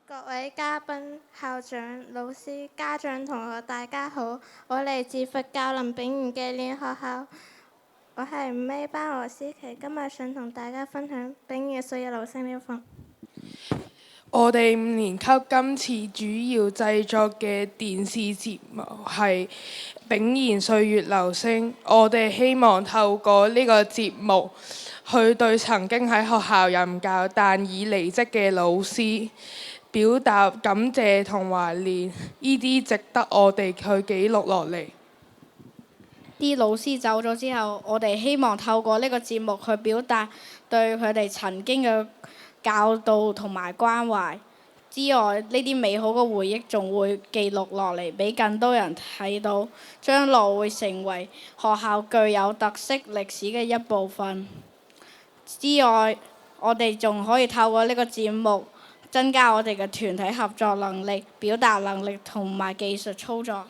各位嘉賓、校長、老師、家長、同學，大家好！我嚟自佛教林炳源紀念學校，我係5A 班羅思琪，今日想同大家分享炳源歲月留聲呢一課。我哋5年級今次主要製作嘅電視節目係《炳源歲月留聲》，我哋希望透過呢個節目，去對曾經喺學校任教但已離職嘅老師表達感謝同懷念，呢啲值得我哋去記錄落嚟。啲老師走咗之後，我哋希望透過呢個節目去表達對佢哋曾經嘅教導同埋關懷之外，呢啲美好嘅回憶仲會記錄落嚟，俾更多人睇到，將來會成為學校具有特色歷史嘅一部分。之外，我哋仲可以透過呢個節目增加我哋嘅團體合作能力、表達能力同埋技術操作。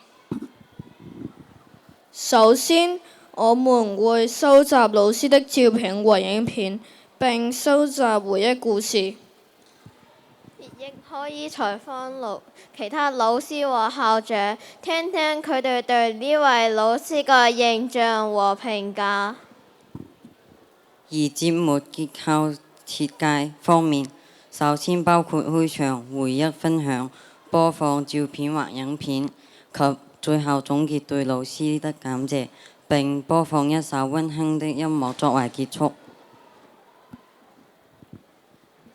首先，我們會收集老師的照片和影片，並收集回憶故事。亦可以採訪其他老師和校長，聽聽佢哋對呢位老師嘅印象和評價。而節目結構設計方面，首先包括開場回憶分享、播放照片或影片，及最後總結對老師的感謝，並播放一首溫馨的音樂作為結束。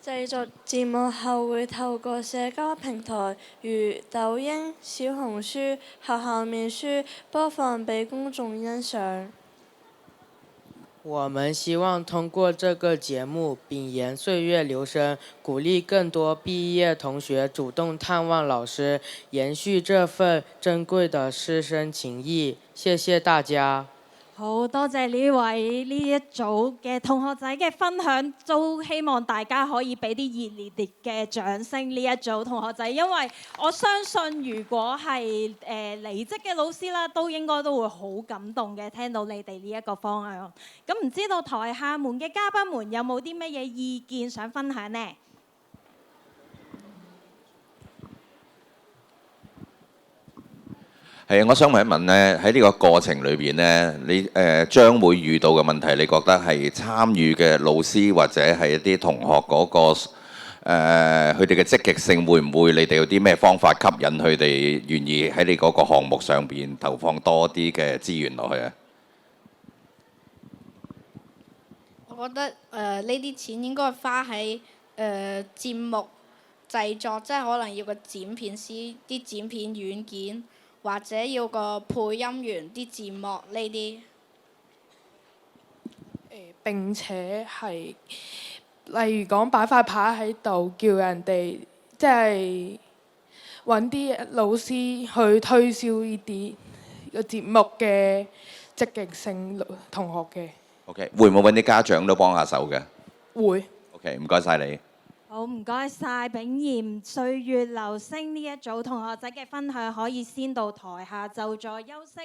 製作節目後會透過社交平台如抖音、小紅書、學校面書播放俾公眾欣賞。我們希望通過這個節目秉延歲月留聲，鼓勵更多畢業同學主動探望老師，延續這份珍貴的師生情誼。謝謝大家。好多謝呢位呢一組嘅同學仔嘅分享，都希望大家可以俾啲熱烈嘅掌聲呢一組同學仔，因為我相信如果係離職嘅老師啦，都應該都會好感動嘅，聽到你哋呢一個方向。咁唔知道台下們嘅嘉賓們有冇啲乜嘢意見想分享呢？係，我想問一問咧，喺呢個過程裏邊咧，你將會遇到嘅問題，你覺得係參與嘅老師或者係一啲同學嗰個佢哋嘅積極性，會唔會你哋有啲咩方法吸引佢哋願意喺你嗰個項目上邊投放多啲嘅資源落去啊？我覺得呢啲錢應該花喺節目製作，即係可能要個剪片師、啲剪片軟件。或者要個配音員啲字幕呢啲，並且係例如講擺塊牌喺度，叫人哋即係揾啲老師去推銷呢啲個節目嘅積極性同學嘅。OK， 會唔會揾啲家長都幫下手嘅？會。OK， 唔該晒你。好，唔該晒炳源歲月留聲呢一組同學仔嘅分享，可以先到台下就再休息。